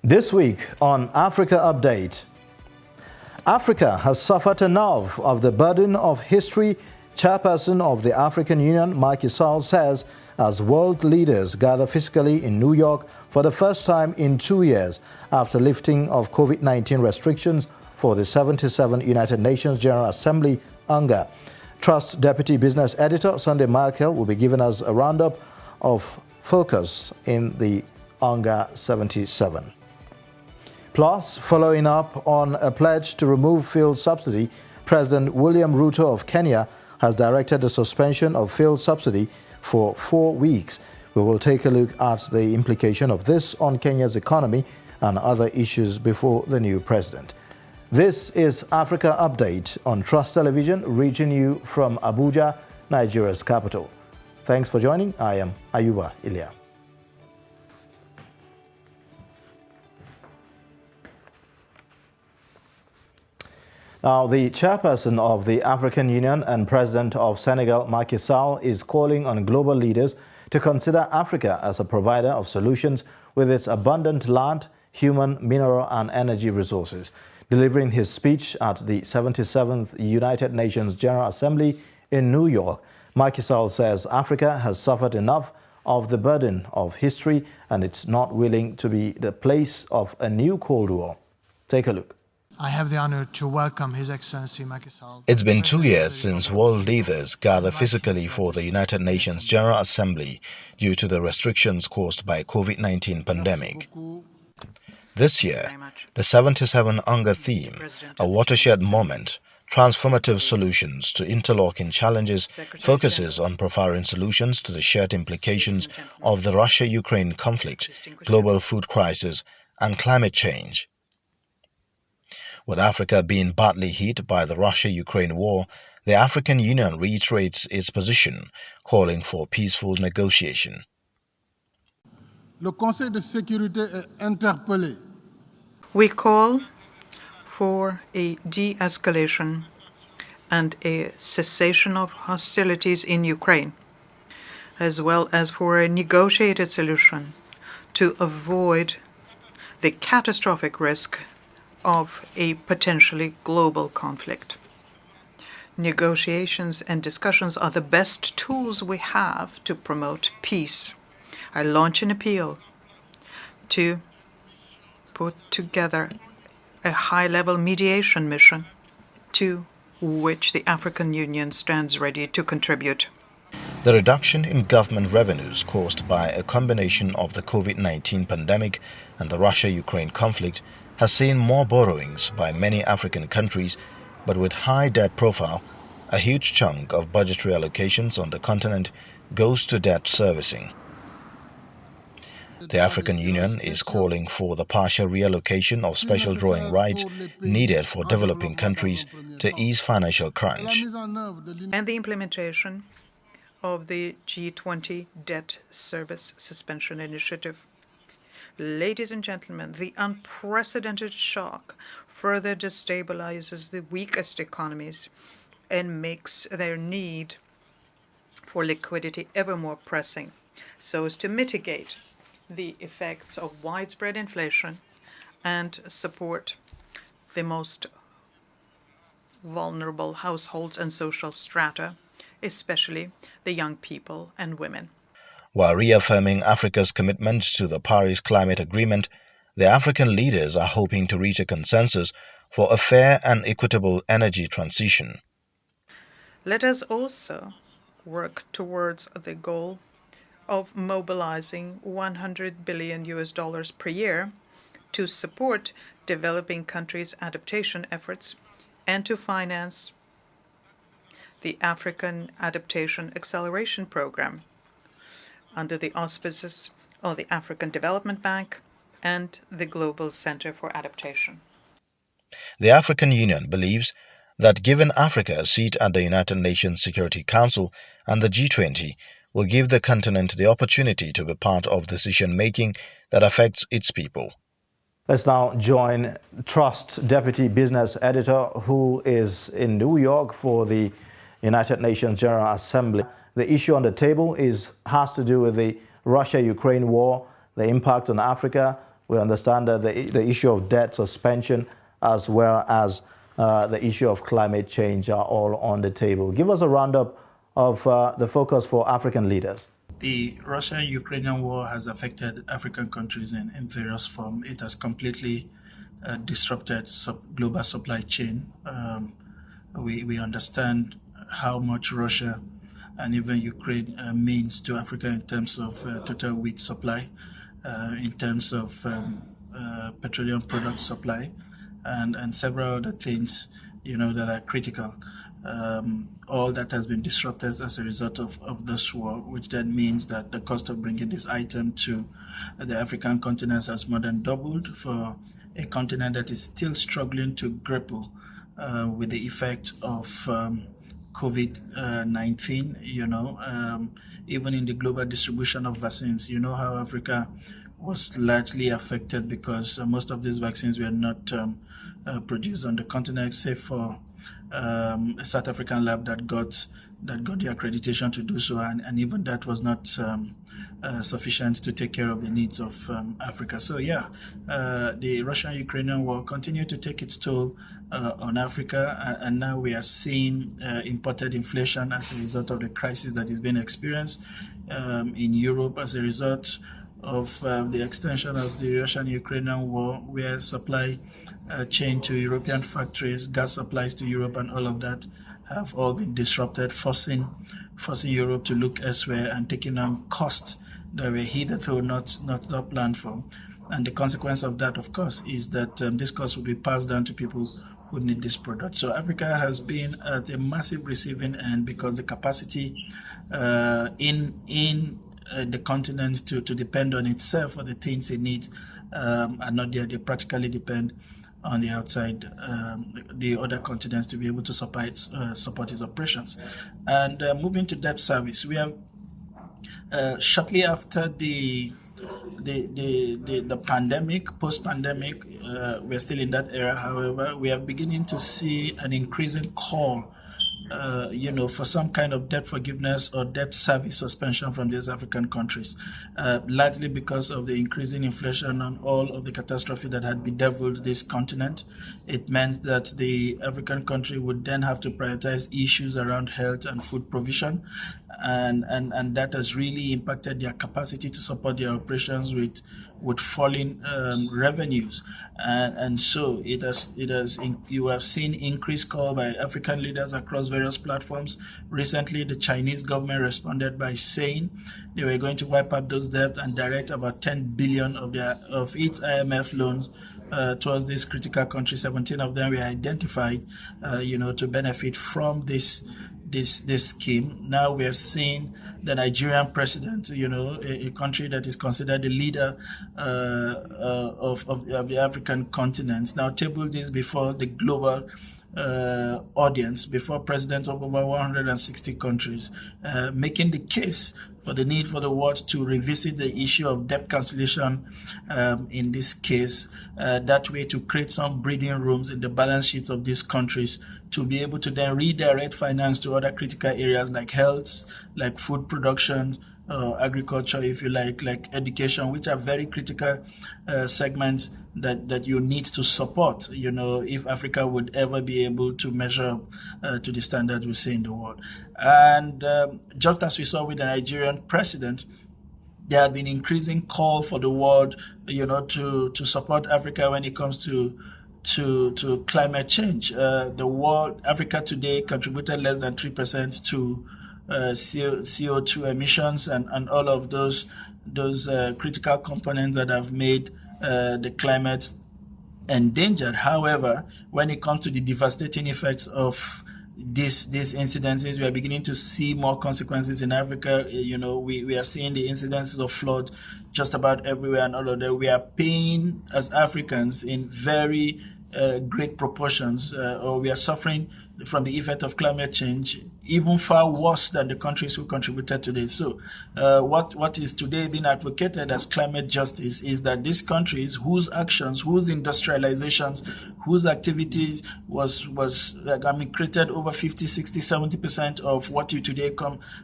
This week on Africa Update, Africa has suffered enough of the burden of history, chairperson of the African Union, Macky Sall, says as world leaders gather physically in New York for the first time in 2 years after lifting of COVID-19 restrictions for the 77th United Nations General Assembly, UNGA. Trust Deputy Business Editor Sunday Michael will be giving us a roundup of focus in the UNGA 77. Plus, following up on a pledge to remove fuel subsidy, President William Ruto of Kenya has directed the suspension of fuel subsidy for 4 weeks. We will take a look at the implication of this on Kenya's economy and other issues before the new president. This is Africa Update on Trust Television, reaching you from Abuja, Nigeria's capital. Thanks for joining. I am Ayuba Ilya. Now, the chairperson of the African Union and president of Senegal, Macky Sall, is calling on global leaders to consider Africa as a provider of solutions with its abundant land, human, mineral and energy resources. Delivering his speech at the 77th United Nations General Assembly in New York, Macky Sall says Africa has suffered enough of the burden of history and it's not willing to be the place of a new Cold War. Take a look. I have the honor to welcome His Excellency Macky Sall. It's been 2 years since world leaders gather physically for the United Nations General Assembly due to the restrictions caused by COVID-19 pandemic. This year, the 77 UNGA theme, a watershed moment, transformative solutions to interlocking challenges, focuses on providing solutions to the shared implications of the Russia-Ukraine conflict, global food crisis, and climate change. With Africa being badly hit by the Russia-Ukraine war, the African Union reiterates its position, calling for peaceful negotiation. Le Conseil de sécurité est interpellé. We call for a de-escalation and a cessation of hostilities in Ukraine, as well as for a negotiated solution to avoid the catastrophic risk of a potentially global conflict. Negotiations and discussions are the best tools we have to promote peace. I launch an appeal to put together a high-level mediation mission to which the African Union stands ready to contribute. The reduction in government revenues caused by a combination of the COVID-19 pandemic and the Russia-Ukraine conflict has seen more borrowings by many African countries, but with high debt profile, a huge chunk of budgetary allocations on the continent goes to debt servicing. The African Union is calling for the partial reallocation of special drawing rights needed for developing countries to ease financial crunch. And the implementation of the G20 Debt Service Suspension Initiative. Ladies and gentlemen, the unprecedented shock further destabilizes the weakest economies and makes their need for liquidity ever more pressing, so as to mitigate the effects of widespread inflation and support the most vulnerable households and social strata, especially the young people and women. While reaffirming Africa's commitment to the Paris Climate Agreement, the African leaders are hoping to reach a consensus for a fair and equitable energy transition. Let us also work towards the goal of mobilizing $100 billion per year to support developing countries' adaptation efforts and to finance the African Adaptation Acceleration Program under the auspices of the African Development Bank and the Global Center for Adaptation. The African Union believes that giving Africa a seat at the United Nations Security Council and the G20 will give the continent the opportunity to be part of decision-making that affects its people. Let's now join Trust Deputy Business Editor, who is in New York for the United Nations General Assembly. The issue on the table has to do with the Russia-Ukraine war, the impact on Africa, We understand that the issue of debt suspension as well as the issue of climate change are all on the table. Give us a roundup of the focus for African leaders. The Russian-Ukrainian war has affected African countries in various forms. It has completely disrupted global supply chain. We understand how much Russia and even Ukraine means to Africa in terms of total wheat supply, in terms of petroleum product supply, and several other things, that are critical. All that has been disrupted as a result of this war, which then means that the cost of bringing this item to the African continent has more than doubled for a continent that is still struggling to grapple with the effect of COVID-19, even in the global distribution of vaccines. You know how Africa was largely affected because most of these vaccines were not produced on the continent, except for a South African lab that got the accreditation to do so, and even that was not sufficient to take care of the needs of Africa. So the Russian-Ukrainian war continued to take its toll on Africa, and now we are seeing imported inflation as a result of the crisis that is being experienced in Europe as a result of the extension of the Russian-Ukrainian war, where supply chain to European factories, gas supplies to Europe, and all of that have all been disrupted, forcing Europe to look elsewhere and taking on costs that were hitherto not planned for. And the consequence of that, of course, is that this cost will be passed down to people who need this product. So Africa has been at a massive receiving end because the capacity in the continent to depend on itself for the things it needs are not there. They practically depend on the outside, the other continents to be able to support its operations. And moving to debt service, we have shortly after the pandemic, post-pandemic, we're still in that era. However, we are beginning to see an increasing call for some kind of debt forgiveness or debt service suspension from these African countries, largely because of the increasing inflation and all of the catastrophe that had bedeviled this continent. It meant that the African country would then have to prioritize issues around health and food provision, and that has really impacted their capacity to support their operations with falling revenues, and so you have seen increased call by African leaders across various platforms. Recently, the Chinese government responded by saying they were going to wipe up those debts and direct about 10 billion of its IMF loans towards this critical country. 17 of them were identified, to benefit from this scheme. Now we are seeing the Nigerian president, a country that is considered the leader of the African continent, now table this before the global audience, before presidents of over 160 countries, making the case for the need for the world to revisit the issue of debt cancellation in this case, that way to create some breathing rooms in the balance sheets of these countries to be able to then redirect finance to other critical areas like health, like food production, agriculture, if you like education, which are very critical segments that you need to support, if Africa would ever be able to measure up to the standard we see in the world. And just as we saw with the Nigerian president, there had been increasing call for the world, to support Africa when it comes to climate change. Africa today contributed less than 3% to CO2 emissions and all of those critical components that have made the climate endangered. However, when it comes to the devastating effects of these incidences, we are beginning to see more consequences in Africa. We are seeing the incidences of flood just about everywhere and all of that. We are paying as Africans in very great proportions, or we are suffering from the effect of climate change even far worse than the countries who contributed to this. So what is today being advocated as climate justice is that these countries whose actions, whose industrializations, whose activities created over 50, 60, 70% of what you today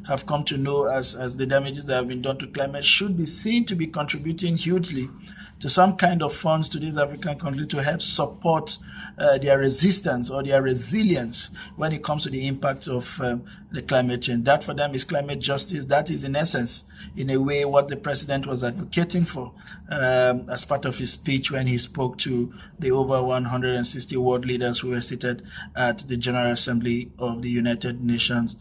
have come to know as the damages that have been done to climate should be seen to be contributing hugely to some kind of funds to these African countries to help support their resistance or their resilience when it comes to the impact of the climate change. That for them is climate justice. That is, in essence, in a way, what the president was advocating for as part of his speech when he spoke to the over 160 world leaders who were seated at the General Assembly of the United Nations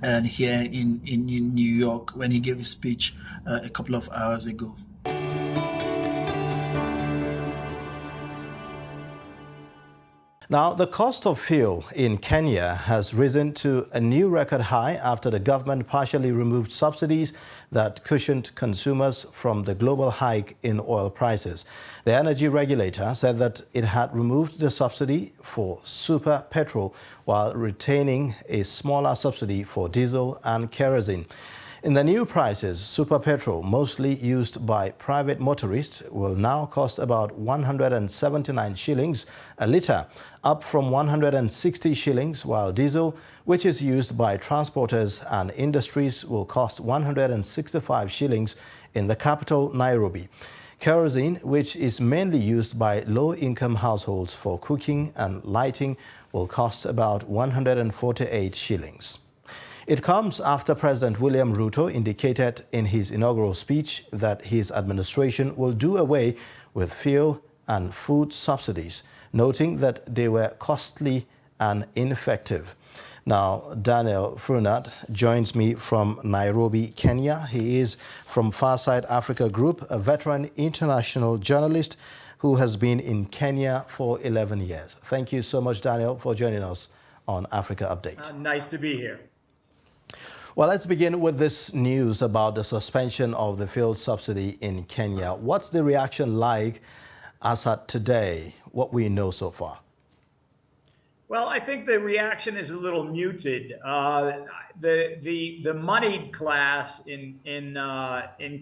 and here in New York when he gave his speech a couple of hours ago. Now, the cost of fuel in Kenya has risen to a new record high after the government partially removed subsidies that cushioned consumers from the global hike in oil prices. The energy regulator said that it had removed the subsidy for super petrol while retaining a smaller subsidy for diesel and kerosene. In the new prices, super petrol, mostly used by private motorists, will now cost about 179 shillings a litre, up from 160 shillings, while diesel, which is used by transporters and industries, will cost 165 shillings in the capital, Nairobi. Kerosene, which is mainly used by low-income households for cooking and lighting, will cost about 148 shillings. It comes after President William Ruto indicated in his inaugural speech that his administration will do away with fuel and food subsidies, noting that they were costly and ineffective. Now, Daniel Frunat joins me from Nairobi, Kenya. He is from Farside Africa Group, a veteran international journalist who has been in Kenya for 11 years. Thank you so much, Daniel, for joining us on Africa Update. Nice to be here. Well, let's begin with this news about the suspension of the fuel subsidy in Kenya. What's the reaction like as at today, what we know so far? Well, I think the reaction is a little muted. The moneyed class in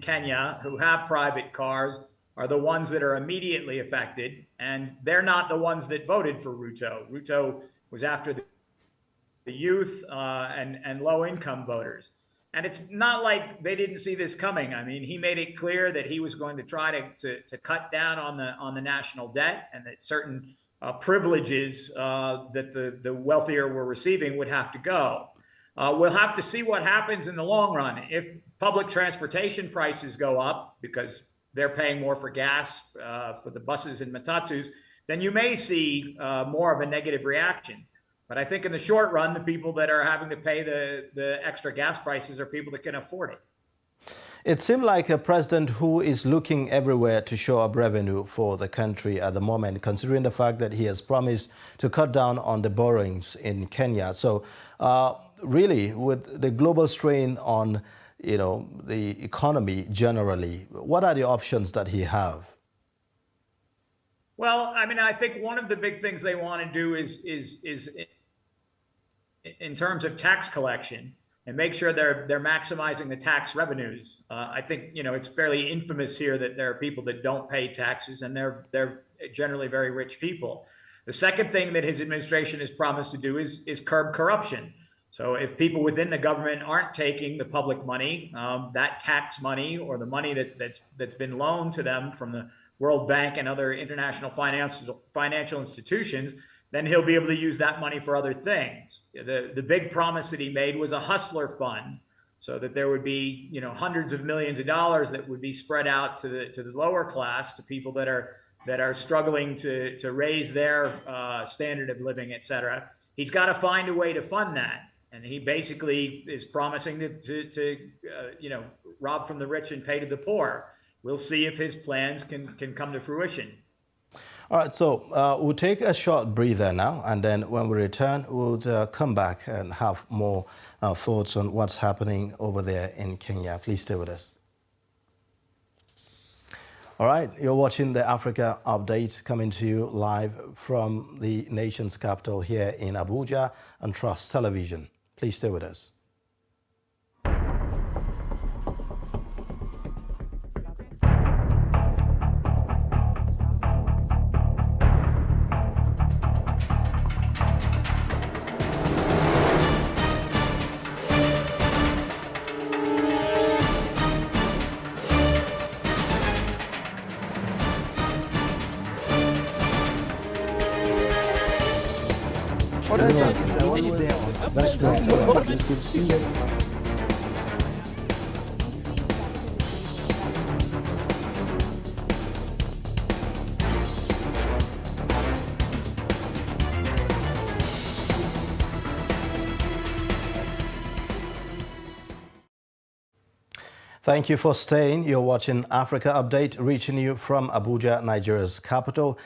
Kenya who have private cars are the ones that are immediately affected, and they're not the ones that voted for Ruto. Ruto was after the youth and low-income voters. And it's not like they didn't see this coming. I mean, he made it clear that he was going to try to cut down on the national debt, and that certain privileges that the wealthier were receiving would have to go. We'll have to see what happens in the long run. If public transportation prices go up because they're paying more for gas for the buses and matatus, then you may see more of a negative reaction. But I think in the short run, the people that are having to pay the extra gas prices are people that can afford it. It seemed like a president who is looking everywhere to show up revenue for the country at the moment, considering the fact that he has promised to cut down on the borrowings in Kenya. So really, with the global strain on the economy generally, what are the options that he have? Well, I mean, I think one of the big things they want to do is in terms of tax collection and make sure they're maximizing the tax revenues. I think it's fairly infamous here that there are people that don't pay taxes, and they're generally very rich people. The second thing that his administration has promised to do is curb corruption. So if people within the government aren't taking the public money, that tax money or the money that's been loaned to them from the World Bank and other international financial institutions, then he'll be able to use that money for other things. The big promise that he made was a hustler fund, so that there would be hundreds of millions of dollars that would be spread out to the lower class, to people that are struggling to raise their standard of living, et cetera. He's got to find a way to fund that, and he basically is promising to rob from the rich and pay to the poor. We'll see if his plans can come to fruition. All right, so we'll take a short breather now, and then when we return, we'll come back and have more thoughts on what's happening over there in Kenya. Please stay with us. All right, you're watching the Africa Update, coming to you live from the nation's capital here in Abuja on Trust Television. Please stay with us. That's great. Thank you for staying. You're watching Africa Update, reaching you from Abuja, Nigeria's capital,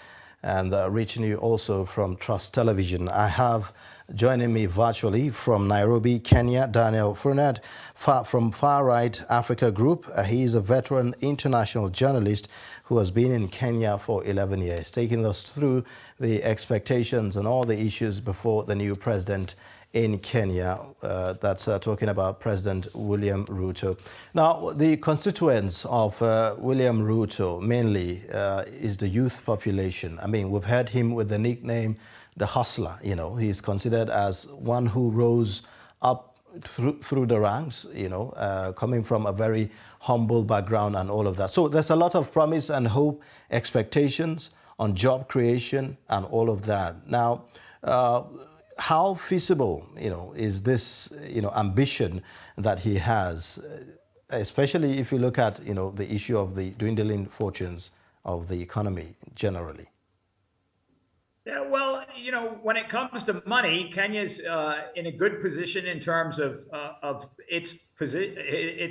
and reaching you also from Trust Television. I have joining me virtually from Nairobi, Kenya, Daniel Furnad from Far Right Africa Group. He is a veteran international journalist who has been in Kenya for 11 years, taking us through the expectations and all the issues before the new president in Kenya, that's talking about President William Ruto. Now, the constituents of William Ruto mainly is the youth population. I mean, we've heard him with the nickname, the hustler. You know, he's considered as one who rose up through the ranks, you know, coming from a very humble background and all of that. So there's a lot of promise and hope, expectations on job creation and all of that. Now, how feasible, you know, is this, you know, ambition that he has, especially if you look at, you know, the issue of the dwindling fortunes of the economy generally? Yeah, well, you know, when it comes to money, Kenya's in a good position in terms of its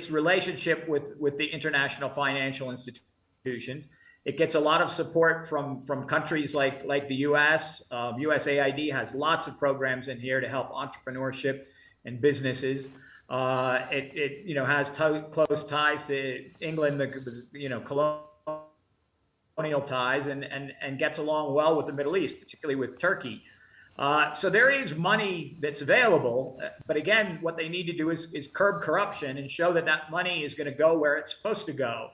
relationship with the international financial institutions. It gets a lot of support from countries like the U.S. USAID has lots of programs in here to help entrepreneurship and businesses. It you know, has close ties to England, you know, colonial ties, and gets along well with the Middle East, particularly with Turkey. So there is money that's available, but again, what they need to do is curb corruption and show that that money is going to go where it's supposed to go.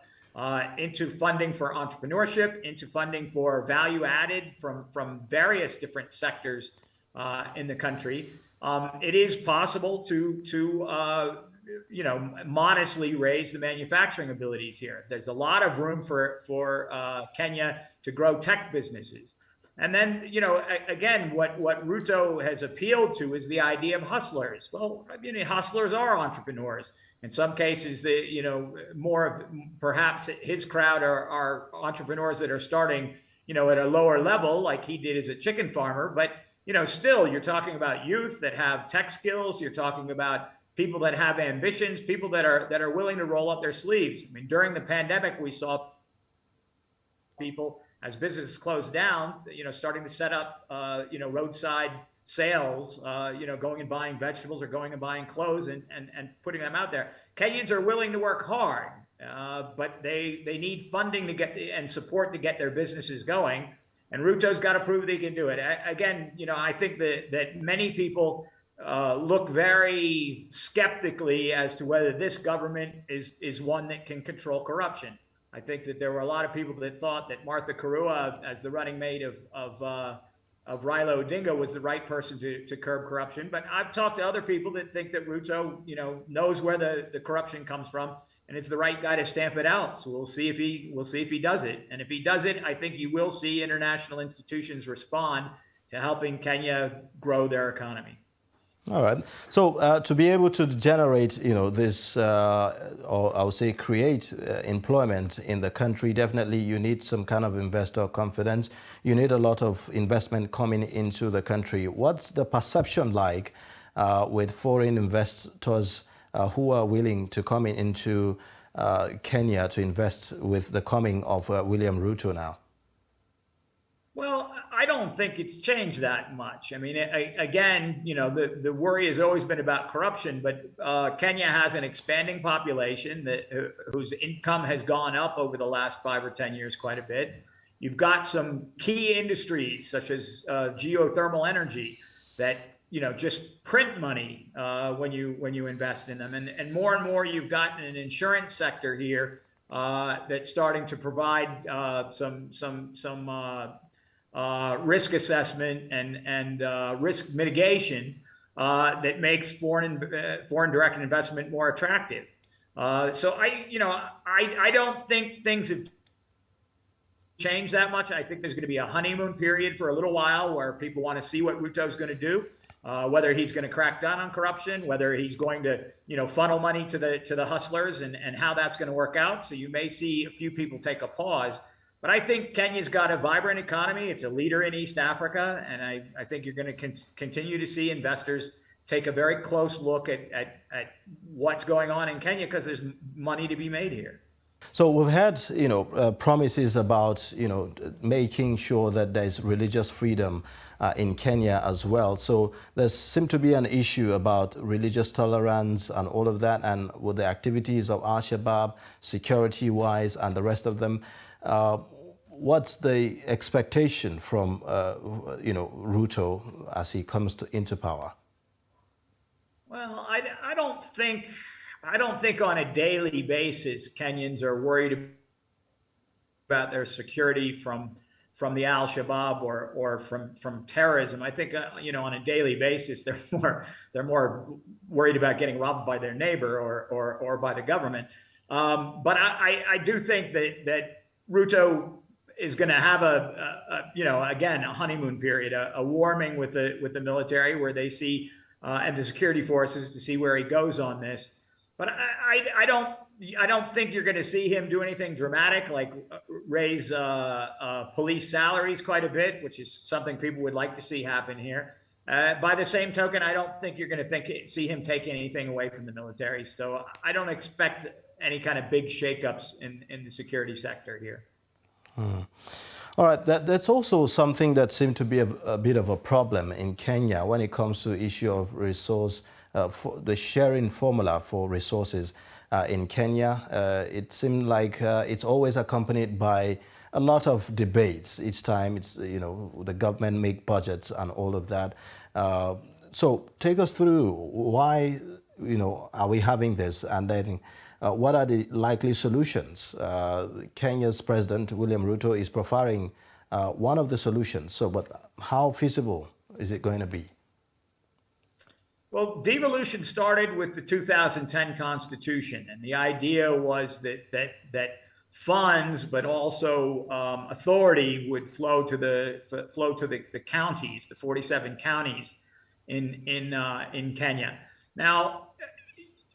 Into funding for entrepreneurship, into funding for value added from various different sectors in the country. It is possible to you know, modestly raise the manufacturing abilities here. There's a lot of room for Kenya to grow tech businesses. And then, you know, again, what Ruto has appealed to is the idea of hustlers. Well, I mean, hustlers are entrepreneurs. In some cases, you know, more of perhaps his crowd are entrepreneurs that are starting, you know, at a lower level, like he did as a chicken farmer. But, you know, still, you're talking about youth that have tech skills. You're talking about people that have ambitions, people that are willing to roll up their sleeves. I mean, during the pandemic, we saw people, as businesses closed down, you know, starting to set up, you know, roadside sales, you know, going and buying vegetables or going and buying clothes and putting them out there. Kenyans are willing to work hard, but they need funding to get and support to get their businesses going. And Ruto's got to prove that he can do it. Again, you know, I think that many people look very skeptically as to whether this government is one that can control corruption. I think that there were a lot of people that thought that Martha Karua, as the running mate of Raila Odinga, was the right person to curb corruption. But I've talked to other people that think that Ruto, you know, knows where the corruption comes from, and it's the right guy to stamp it out. So we'll see if he does it. And if he does it, I think you will see international institutions respond to helping Kenya grow their economy. All right. So to be able to generate, you know, this, or I would say create employment in the country, definitely you need some kind of investor confidence. You need a lot of investment coming into the country. What's the perception like with foreign investors who are willing to come into Kenya to invest with the coming of William Ruto now? Well, I don't think it's changed that much. I mean, again, you know, the worry has always been about corruption, but Kenya has an expanding population whose income has gone up over the last 5 or 10 years quite a bit. You've got some key industries such as geothermal energy that, you know, just print money when you invest in them, and more you've got an insurance sector here that's starting to provide some risk assessment and risk mitigation that makes foreign direct investment more attractive. So I don't think things have change that much. I think there's going to be a honeymoon period for a little while where people want to see what Ruto's going to do, whether he's going to crack down on corruption, whether he's going to, funnel money to the hustlers, and how that's going to work out. So you may see a few people take a pause. But I think Kenya's got a vibrant economy. It's a leader in East Africa. And I think you're going to continue to see investors take a very close look at what's going on in Kenya, because there's money to be made here. So we've had, promises about, making sure that there's religious freedom in Kenya as well. So there seems to be an issue about religious tolerance and all of that, and with the activities of Al-Shabaab, security-wise, and the rest of them. What's the expectation from, Ruto as he comes into power? Well, I don't think on a daily basis Kenyans are worried about their security from the Al-Shabaab or from terrorism. I think on a daily basis they're more worried about getting robbed by their neighbor or by the government. But I do think that Ruto is going to have again a honeymoon period, a warming with the military, where they see and the security forces, to see where he goes on this. But I don't think you're going to see him do anything dramatic, like raise police salaries quite a bit, which is something people would like to see happen here. By the same token, I don't think you're going to see him take anything away from the military. So I don't expect any kind of big shakeups in the security sector here. All right, that's also something that seemed to be a bit of a problem in Kenya when it comes to the issue of resource, for the sharing formula for resources in Kenya. It seemed like it's always accompanied by a lot of debates each time. It's, the government make budgets and all of that. So take us through why, are we having this, and then what are the likely solutions? Kenya's President William Ruto is profiling one of the solutions. So, but how feasible is it going to be? Well, devolution started with the 2010 Constitution, and the idea was that funds, but also authority, would flow to the counties, the 47 counties in Kenya. Now,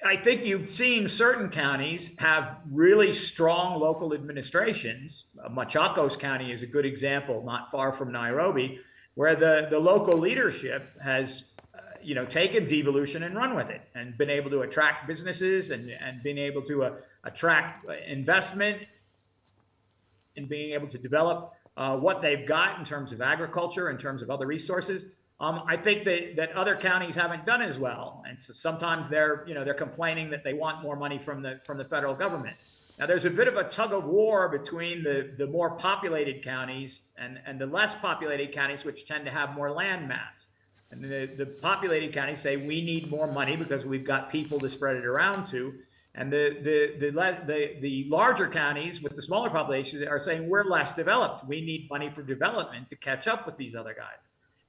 I think you've seen certain counties have really strong local administrations. Machakos County is a good example, not far from Nairobi, where the local leadership has taken devolution and run with it, and been able to attract businesses and been able to attract investment, and being able to develop what they've got in terms of agriculture, in terms of other resources. I think that other counties haven't done as well, and so sometimes they're complaining that they want more money from the federal government. Now, there's a bit of a tug of war between the more populated counties and the less populated counties, which tend to have more land mass. And the populated counties say, we need more money because we've got people to spread it around to. And the larger counties with the smaller populations are saying, we're less developed. We need money for development to catch up with these other guys.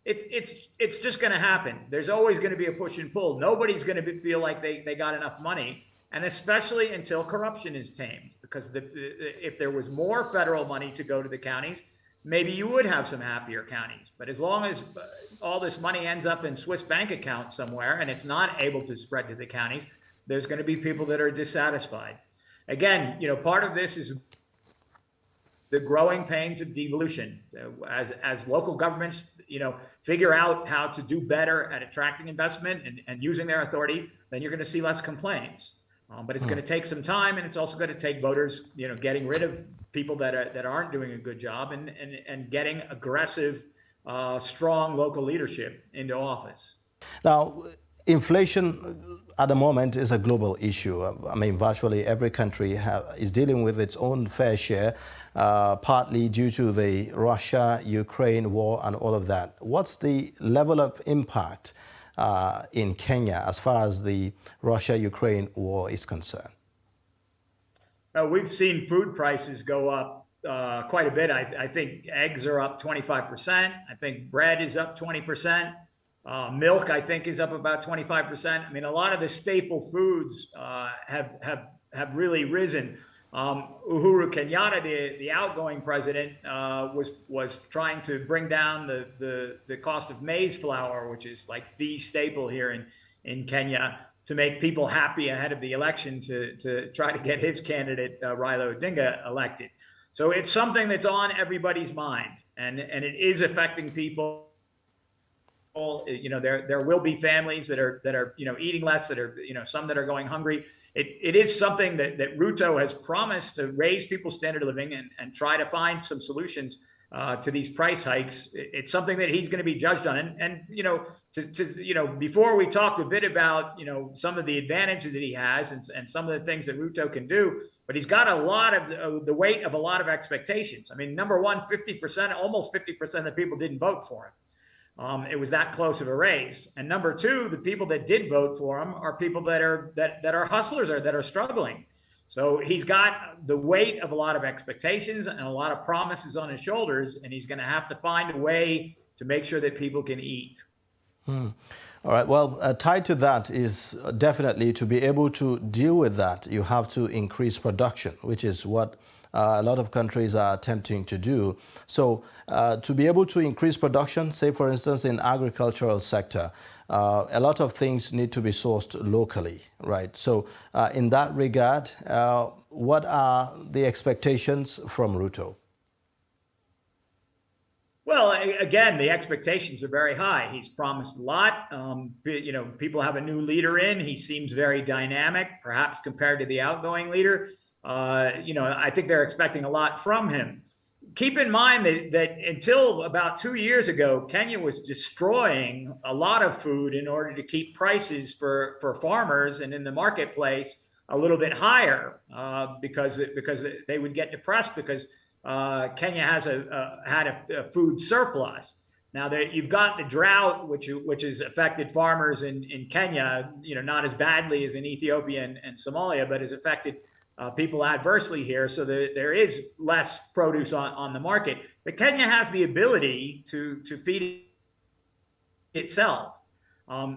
It's just going to happen. There's always going to be a push and pull. Nobody's going to feel like they got enough money, and especially until corruption is tamed. Because if there was more federal money to go to the counties, maybe you would have some happier counties. But as long as all this money ends up in Swiss bank accounts somewhere and it's not able to spread to the counties, there's going to be people that are dissatisfied. Again, part of this is the growing pains of devolution. As local governments, figure out how to do better at attracting investment and using their authority, then you're going to see less complaints. But it's going to take some time, and it's also going to take voters, getting rid of people that aren't doing a good job, and getting aggressive, strong local leadership into office. Now, inflation at the moment is a global issue. I mean, virtually every country is dealing with its own fair share, partly due to the Russia-Ukraine war and all of that. What's the level of impact in Kenya as far as the Russia-Ukraine war is concerned? We've seen food prices go up quite a bit. I think eggs are up 25%. I think bread is up 20%. Milk, I think, is up about 25%. I mean, a lot of the staple foods have really risen. Uhuru Kenyatta, the outgoing president, was trying to bring down the cost of maize flour, which is like the staple here in Kenya, to make people happy ahead of the election to try to get his candidate, Raila Odinga, elected. So it's something that's on everybody's mind, and it is affecting people. You know, there will be families that are you know, eating less, that are, you know, some that are going hungry. It is something that Ruto has promised to raise people's standard of living and try to find some solutions to these price hikes. It's something that he's going to be judged on. And you know, you know, before we talked a bit about, you know, some of the advantages that he has and some of the things that Ruto can do, but he's got a lot of the weight of a lot of expectations. I mean, number one, 50%, almost 50% of the people didn't vote for him. It was that close of a race. And number two, the people that did vote for him are people that are hustlers, or that are struggling. So he's got the weight of a lot of expectations and a lot of promises on his shoulders, and he's going to have to find a way to make sure that people can eat. All right. Well, tied to that is definitely, to be able to deal with that, you have to increase production, which is what a lot of countries are attempting to do. So to be able to increase production, say for instance in agricultural sector, a lot of things need to be sourced locally, right? So in that regard, what are the expectations from Ruto? Well, again, the expectations are very high. He's promised a lot. You know, people have a new leader in. He seems very dynamic, perhaps compared to the outgoing leader. You know, I think they're expecting a lot from him. Keep in mind that until about 2 years ago, Kenya was destroying a lot of food in order to keep prices for farmers and in the marketplace a little bit higher, because they would get depressed because Kenya has had a food surplus. Now that you've got the drought, which has affected farmers in Kenya, you know, not as badly as in Ethiopia and Somalia, but has affected people adversely here, so there is less produce on the market. But Kenya has the ability to feed itself.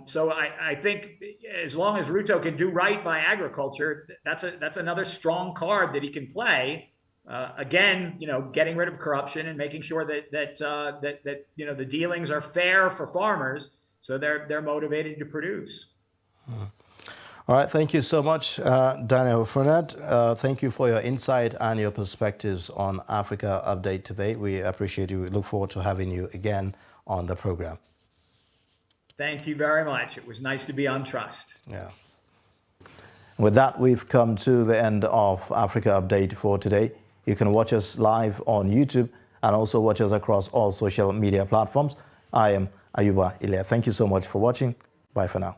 So I think as long as Ruto can do right by agriculture, that's another strong card that he can play. Again, you know, getting rid of corruption and making sure that you know, the dealings are fair for farmers, so they're motivated to produce. All right, thank you so much, Daniel, for that. Thank you for your insight and your perspectives on Africa Update today. We appreciate you. We look forward to having you again on the program. Thank you very much. It was nice to be on Trust. Yeah. With that, we've come to the end of Africa Update for today. You can watch us live on YouTube and also watch us across all social media platforms. I am Ayuba Ilya. Thank you so much for watching. Bye for now.